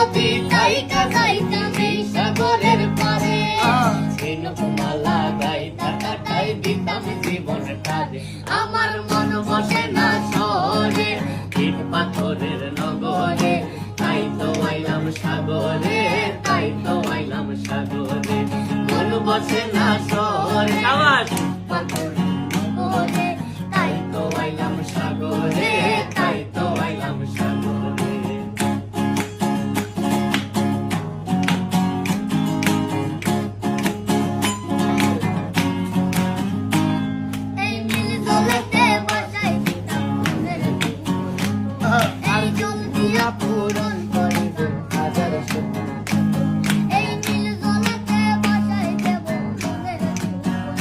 যদি থাইকা যাইতাম এই সাগরের পারে ঝিনুক মালা গাইতা কাটাই দিতাম